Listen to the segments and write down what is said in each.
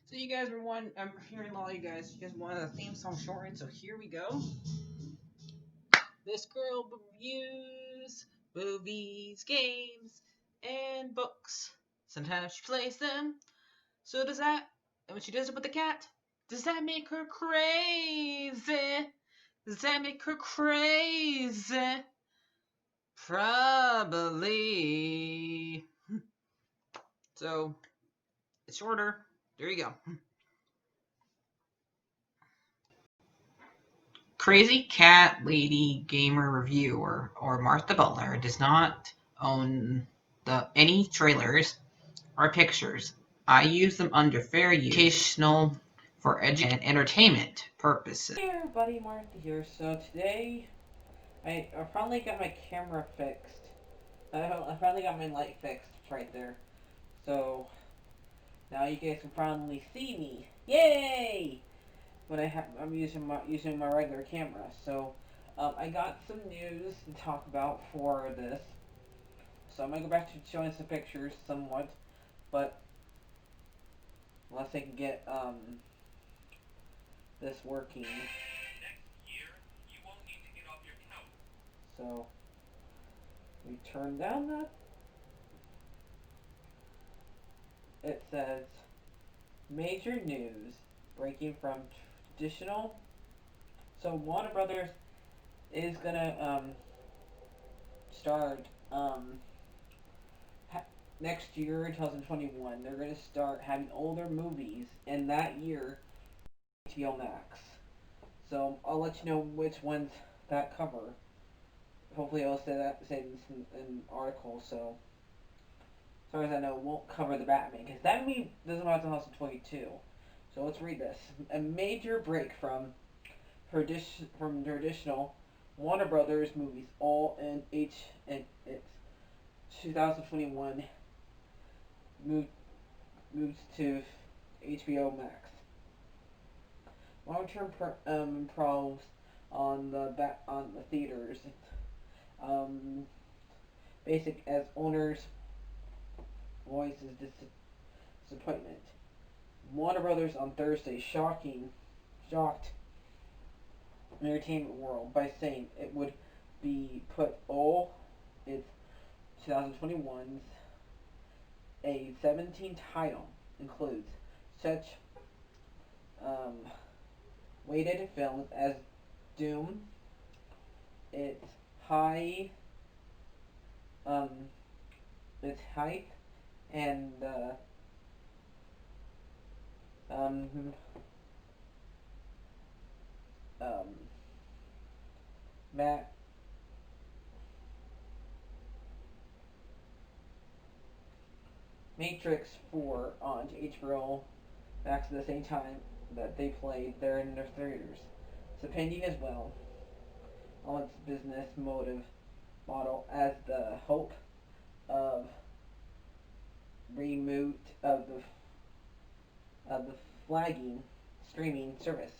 So you guys were one. I'm hearing a lot of you guys. You guys wanted a theme song shortened, so here we go. This girl reviews movies, games, and books. Sometimes she plays them. So does that? And when she does it with the cat, does that make her crazy? Does that make her crazy? Probably. So it's shorter. There you go. Crazy Cat Lady Gamer Reviewer or Martha Butler does not own any trailers or pictures. I use them under fair use, educational, for education and entertainment purposes. Hey everybody, Martha here. So today, I finally got my camera fixed. I finally got my light fixed right there. So now you guys can finally see me. Yay! But I'm using my regular camera. So I got some news to talk about for this. So I'm gonna go back to showing some pictures somewhat, but unless I can get this working. So we turn down that. It says major news breaking from traditional. So Warner Brothers is gonna start next year, 2021. They're gonna start having older movies in that year, HBO Max. So I'll let you know which ones that cover. Hopefully, I'll say this in article. So as far as I know, won't cover the Batman because that movie doesn't come out until 2022. So let's read this. A major break from traditional Warner Brothers movies, all in its 2021 moved moves to HBO Max. Long-term improvs on the theaters. Um, basic as owners' voices disappointment. Warner Brothers on Thursday shocked entertainment world by saying it would be put all its 2021's a 17 title includes such um, weighted films as Doom, its high um, its height and um, um, Matt Matrix 4 on HBO Max at the same time that they played there in their theaters. It's pending as well on its business model as the hope of remote of the flagging streaming service.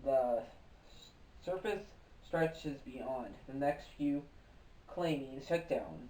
The surface stretches beyond the next few, claiming shutdown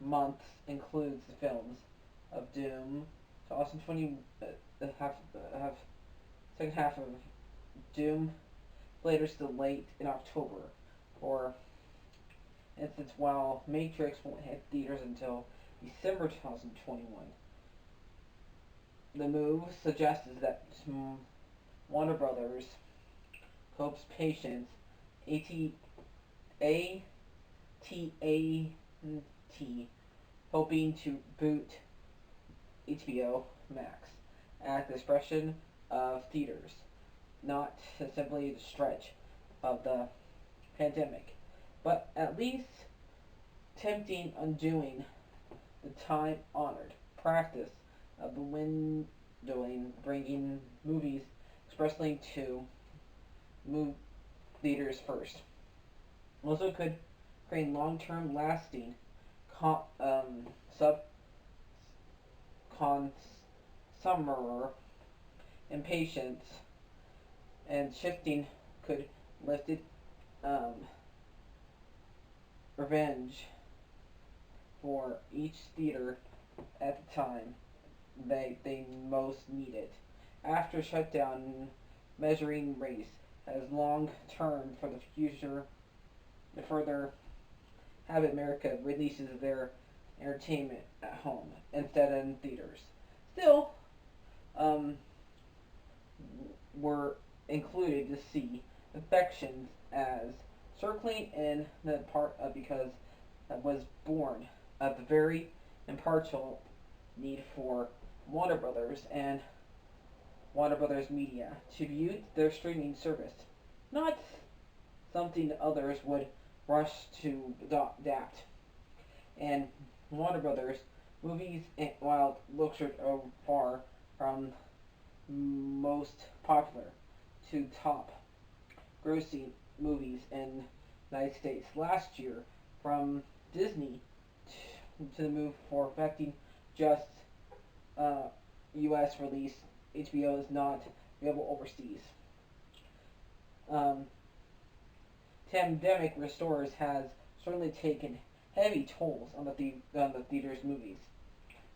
months includes the films of Doom, 2020, second half of Doom, later still late in October. For instance, while Matrix won't hit theaters until December 2021, the move suggests that Warner Brothers hopes patience, AT, AT&T, hoping to boot HBO Max at the expression of theaters, not simply the stretch of the pandemic, but at least tempting undoing the time-honored practice of the windowing, bringing movies expressly to move theaters first. Also could create long-term lasting sub consumer impatience and shifting could lift it revenge for each theater at the time they most need it. After shutdown, measuring race has long term for the future to further have America releases their entertainment at home instead of in theaters. Still, um, were included to see infections as circling in the part of because that was born of the very impartial need for Warner Brothers and Warner Brothers Media to use their streaming service, not something others would rush to adapt. And Warner Brothers movies, while looks are far from most popular to top grossing movies in the United States last year from Disney to the move for affecting just uh, U.S. release. HBO is not available overseas. Um, Pandemic restores has certainly taken heavy tolls on the theater's movies.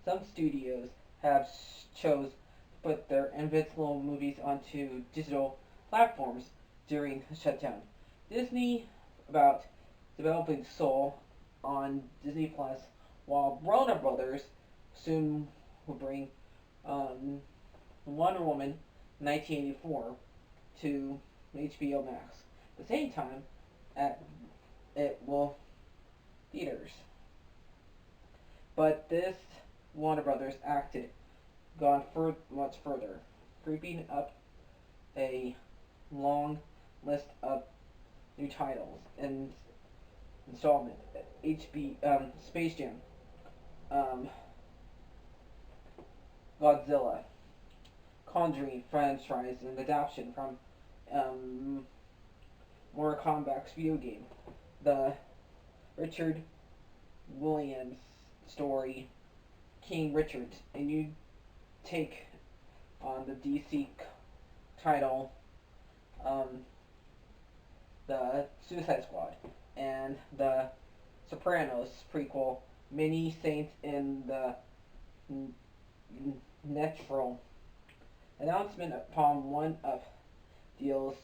Some studios have chose to put their invincible movies onto digital platforms during the shutdown. Disney about developing Soul on Disney Plus, while Warner Brothers soon will bring um, Wonder Woman 1984 to HBO Max. At the same time, at it will theaters. But this Warner Brothers acted gone much further, creeping up a long list of new titles and installment. Space Jam, um, Godzilla, Conjuring franchise and adaptation from Mortal Kombat's video game, the Richard Williams story King Richard, a new take on the DC title, um, the Suicide Squad, and the Sopranos prequel, Many Saints in the Natural. Announcement upon one of deals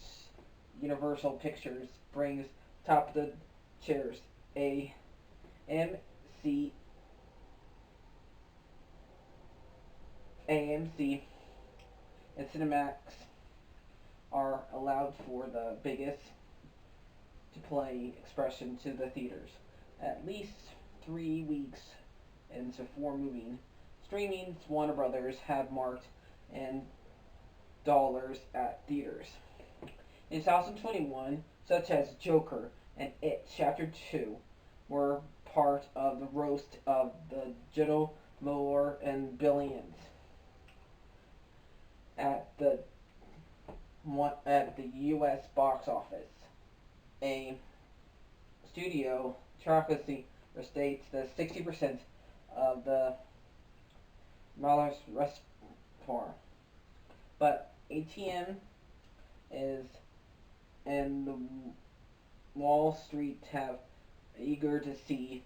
Universal Pictures brings top of the chairs a MC AMC and Cinemax are allowed for the biggest to play expression to the theaters. At least 3 weeks into four moving streaming, Warner Brothers have marked in dollars at theaters. In 2021, such as Joker and It Chapter 2 were part of the roast of the digital lore and billions at the U.S. box office. A studio Tracklessly states that 60% of the dollars rest for, but ATM is and the Wall Street have eager to see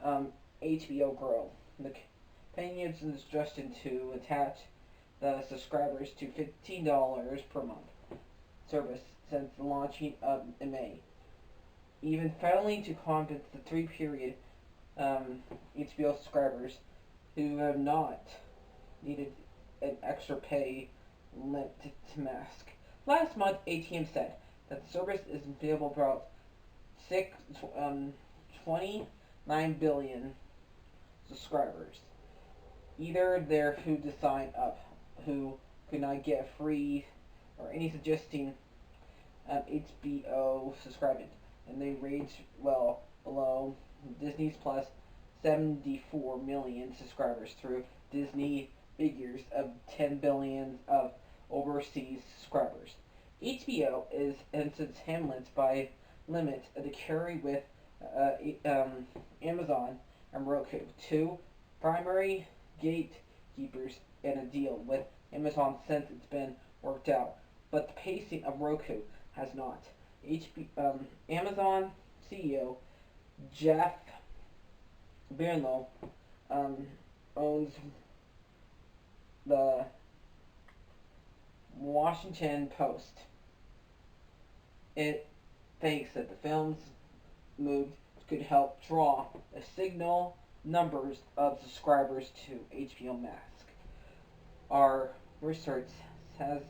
HBO grow. The company is suggestion to attach the subscribers to $15 per month service since the launching in May. Even failing to compensate the three-period HBO subscribers who have not needed an extra pay limit to mask. Last month, ATM said that the service is available for about 29 billion subscribers. Either they're who to sign up, who could not get free or any suggesting HBO subscribing, and they range well below Disney's Plus 74 million subscribers through Disney figures of 10 billion of overseas subscribers. HBO is instance hamlet by limit to carry with Amazon and Roku, two primary gatekeepers in a deal with Amazon since it's been worked out, but the pacing of Roku has not. Amazon CEO Jeff Bezos owns the Washington Post. It thinks that the film's move could help draw a signal numbers of subscribers to HBO Max. Our research says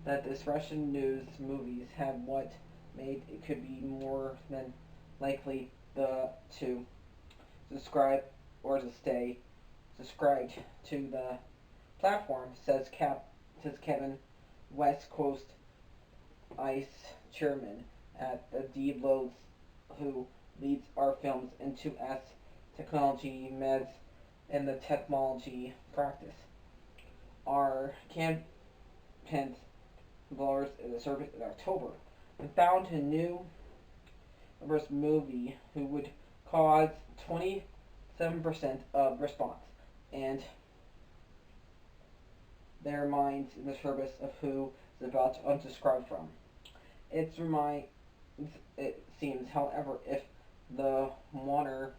that this Russian news movies have what made it could be more than likely to subscribe or to stay subscribed to the platform, says Kevin, West Coast ICE chairman at the D Loads, who leads our films into S technology meds and the technology practice. Our campaigns blowers in the service in October and found a new first movie who would cause 27% of response and their minds in the service of who is about to unsubscribe from. It seems, however, if the Warner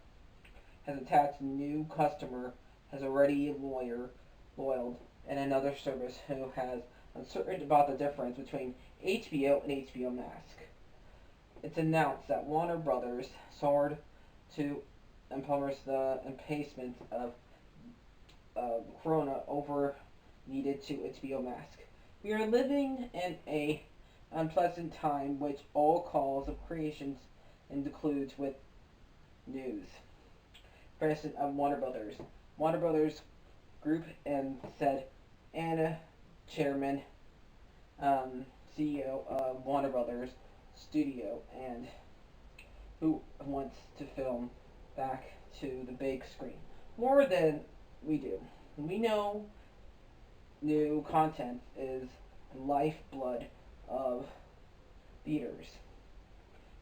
has attached a new customer has already loyal and another service who has uncertain about the difference between HBO and HBO Max. It's announced that Warner Brothers soared to impose the impasement of Corona over needed to HBO Max. We are living in a unpleasant time which all calls of creations includes with news. President of Warner Brothers. Warner Brothers Group and said Anna Chairman, CEO of Warner Brothers Studio and who wants to film back to the big screen. More than we do. We know new content is the lifeblood of theaters.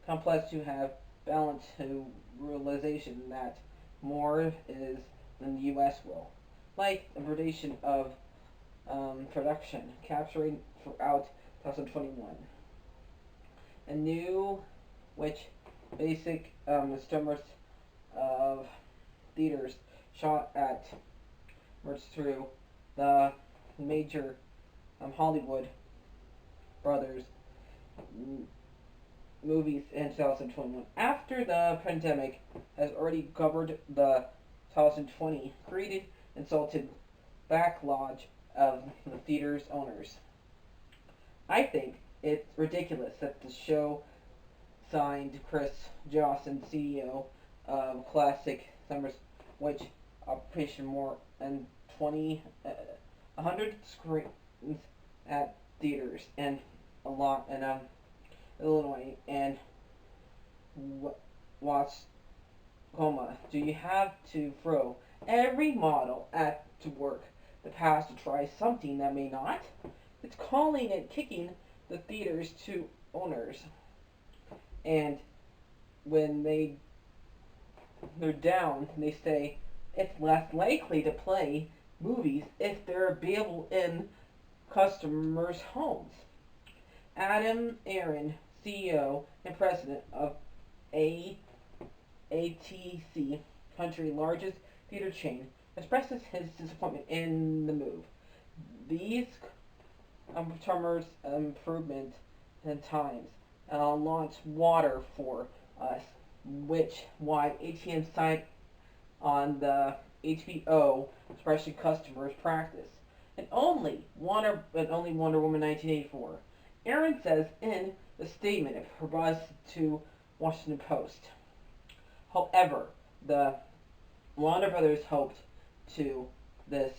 Complex to have balance to realization that more is than the U.S. will. Like the predation of production, capturing throughout 2021. A new, which basic estimates of theaters shot at merged through the major Hollywood brothers movies in 2021. After the pandemic has already covered the 2020 created insulted backlog of the theater's owners. I think it's ridiculous that the show signed Chris Johnson, CEO of Classic Summers, which operation more than 100 screens at theaters and a lot in Illinois and Wascoma. Do you have to throw every model at to work the past to try something that may not? It's calling and kicking the theaters to owners. And when they're down, they say it's less likely to play movies if they're available in customers' homes. Adam Aaron, CEO and president of ATC, country's largest theater chain, expresses his disappointment in the move. These customers' improvement in times launch water for us, which why ATM signed on the HBO especially customers practice. And only Wonder Woman 1984. Aaron says in the statement it provides to Washington Post. However, the Warner Brothers hoped to this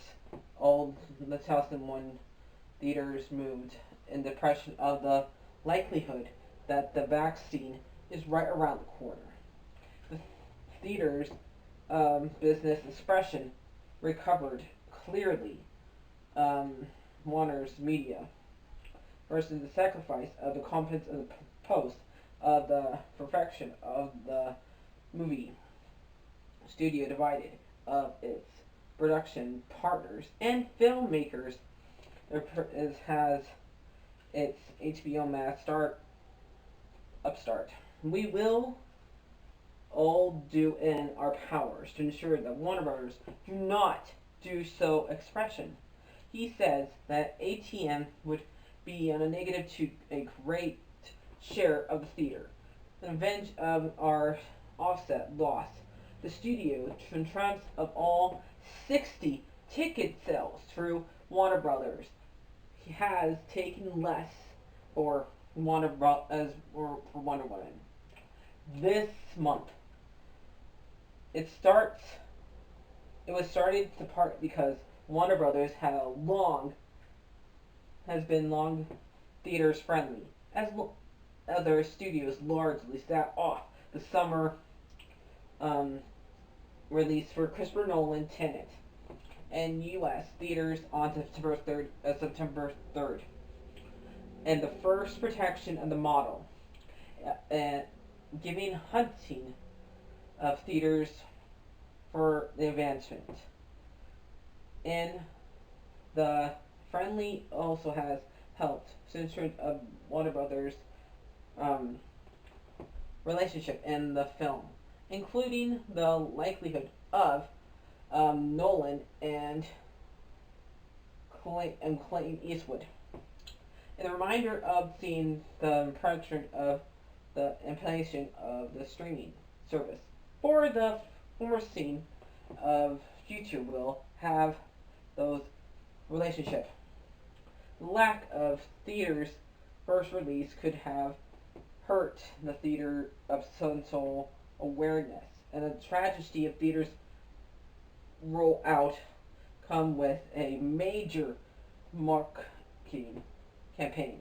old 2001 theaters moved in depression of the likelihood that the vaccine is right around the corner. The theaters business expression recovered clearly Warner's media versus the sacrifice of the competence of the Post of the perfection of the movie studio divided of its production partners and filmmakers. Has its HBO Max upstart. We will all do in our powers to ensure that Warner Brothers do not do so expression. he says that ATM would be on a negative to a great share of the theater. The revenge of our offset loss. The studio triumphs of all 60 ticket sales through Warner Brothers. He has taken less for for Wonder Woman. This month, it starts. It was started to part because Warner Brothers has been long theaters friendly, as other studios largely sat off the summer um, release for Christopher Nolan Tenet and U.S. theaters on September 3rd, and the first protection of the model, and giving hunting of theaters for the advancement. And the friendly also has helped censor Warner Brothers um, relationship in the film, including the likelihood of Nolan and Clayton Eastwood. And a reminder of seeing the production of the implementation of the streaming service. For the foreseen of future will have those relationship. The lack of theaters first release could have hurt the theater of social awareness, and the tragedy of theaters roll out come with a major marketing campaign.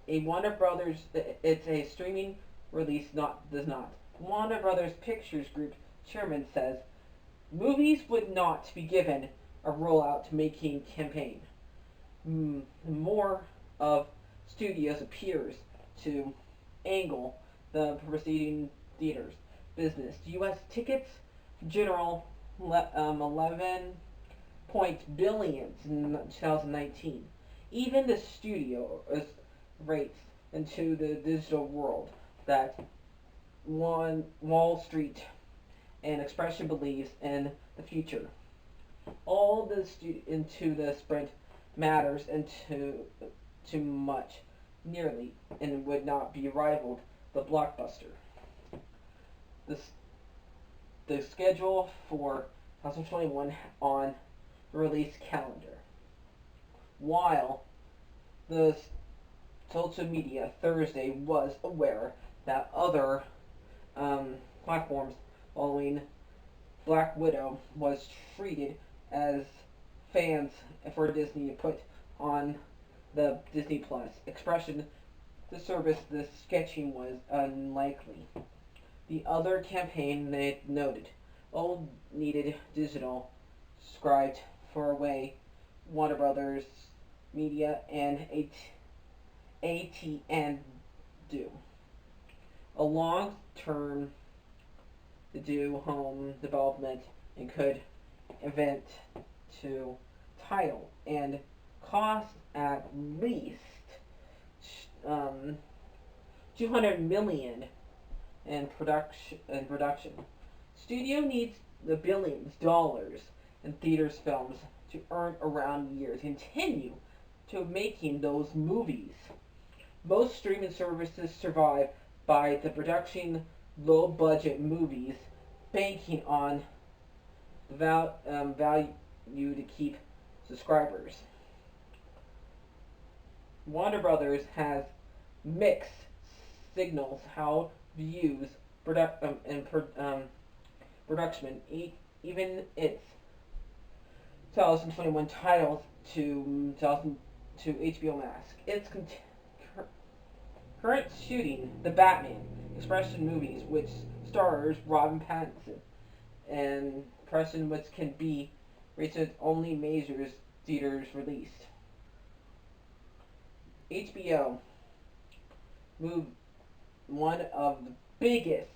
A Warner Brothers, it's a streaming release, does not. Warner Brothers Pictures Group chairman says movies would not be given a rollout making campaign. More of studios appears to angle the preceding theaters business. U.S. tickets general 11 point billions in 2019. Even the studio rates into the digital world that Wall Street and Expression believes in the future. All the into the sprint matters into too much, nearly, and would not be rivaled the blockbuster. The, the schedule for 2021 on the release calendar. While the social media Thursday was aware that other platforms following Black Widow was treated as fans for Disney to put on the Disney Plus expression, the service the sketching was unlikely. The other campaign they noted, all needed digital scribed for a way Warner Brothers Media and AT&T do. A long-term to do home development and could event to title and cost at least 200 million in production. Studio needs the billions dollars in theaters films to earn around years continue to making those movies. Most streaming services survive by the production low budget movies banking on value to keep subscribers. Warner Brothers has mixed signals how views production even its 2021 titles to HBO Max. Its current shooting, the Batman Expression movies, which stars Robin Pattinson, and Preston, which can be recent only major theaters released. HBO moved one of the biggest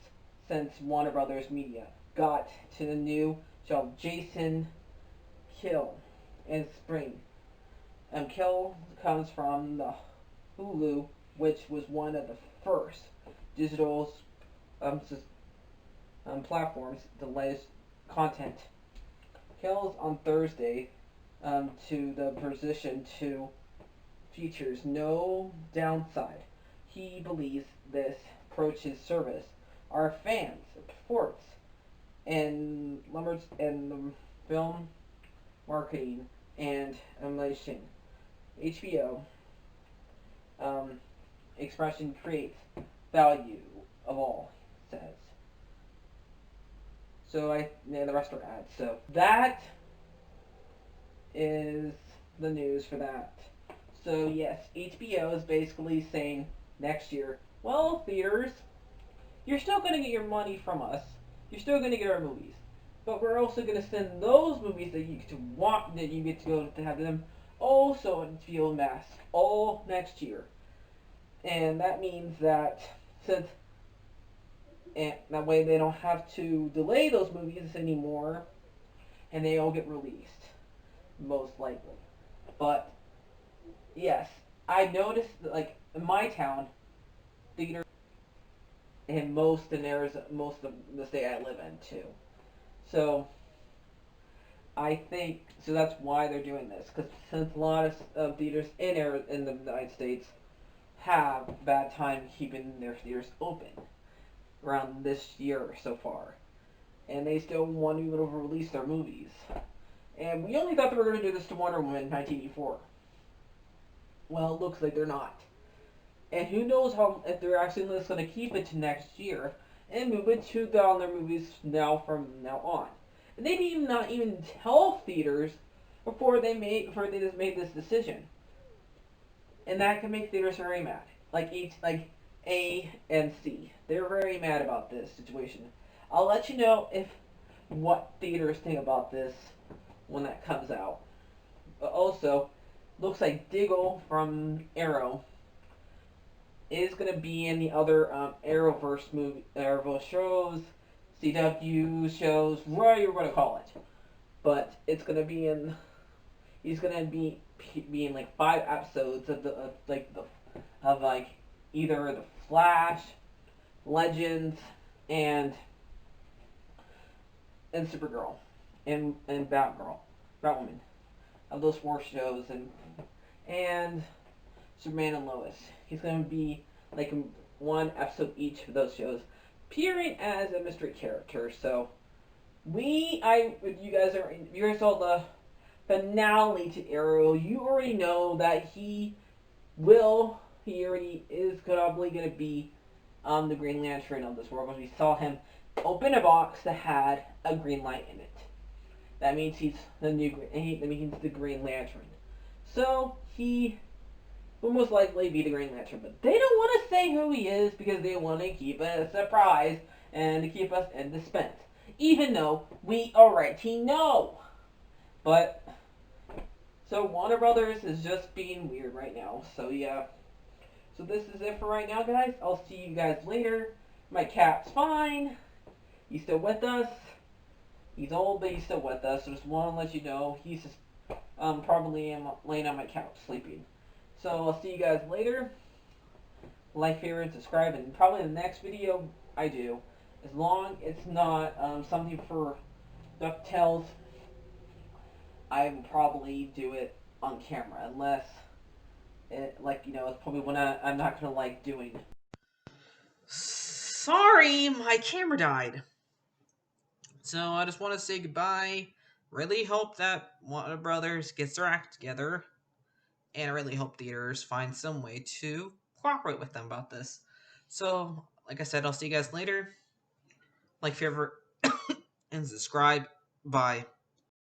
since Warner Brothers Media got to the new show Jason Kill in spring. Kill comes from the Hulu, which was one of the first digital platforms to latest content. Kills on Thursday to the position to features no downside. He believes this approach his service our fans, sports, and film marketing and animation. HBO expression creates value of all, says. So the rest are ads. So that is the news for that. So yes, HBO is basically saying next year, well, theaters, you're still going to get your money from us. You're still going to get our movies, but we're also going to send those movies that you get to want, that you get to go to have them also on HBO Max all next year. And that means that since and that way they don't have to delay those movies anymore, and they all get released most likely. But yes, I noticed that, like in my town, theater and most in Arizona, most of the state I live in too. So I think so. That's why they're doing this because since a lot of theaters in the United States have bad time keeping their theaters open around this year so far, and they still want to be able to release their movies. And we only thought they were going to do this to Wonder Woman in 1984. Well, it looks like they're not. And who knows how if they're actually just going to keep it to next year and move it to on their movies now from now on. And they didn't even not even tell theaters before they just made this decision. And that can make theaters very mad. Like A and C. They're very mad about this situation. I'll let you know if what theaters think about this when that comes out. But also, looks like Diggle from Arrow is going to be in the other Arrowverse shows, CW shows, whatever you're going to call it. But it's going to be in. He's going to be in like 5 episodes of like either the Flash, Legends, and Supergirl, and Batwoman, of those 4 shows, and Superman and Lois. He's going to be like in 1 episode each of those shows, appearing as a mystery character. So you guys saw the finale to Arrow. You already know that he already is probably going to be the Green Lantern of this world. Because we saw him open a box that had a green light in it. That means he's the Green Lantern. So he will most likely be the Green Lantern, but they don't want to say who he is because they want to keep it a surprise and to keep us in suspense. Even though we already know. But so Warner Brothers is just being weird right now. So yeah. So this is it for right now, guys. I'll see you guys later. My cat's fine. He's still with us. He's old, but he's still with us. So just want to let you know he's just probably laying on my couch sleeping. So I'll see you guys later. Like, favorite, and subscribe, and probably the next video I do, as long as it's not something for DuckTales, I will probably do it on camera, unless it's probably when I'm not gonna like doing. Sorry, my camera died. So I just want to say goodbye. Really hope that Warner Brothers gets their act together. And I really hope theaters find some way to cooperate with them about this. So, like I said, I'll see you guys later. Like, favorite, and subscribe. Bye.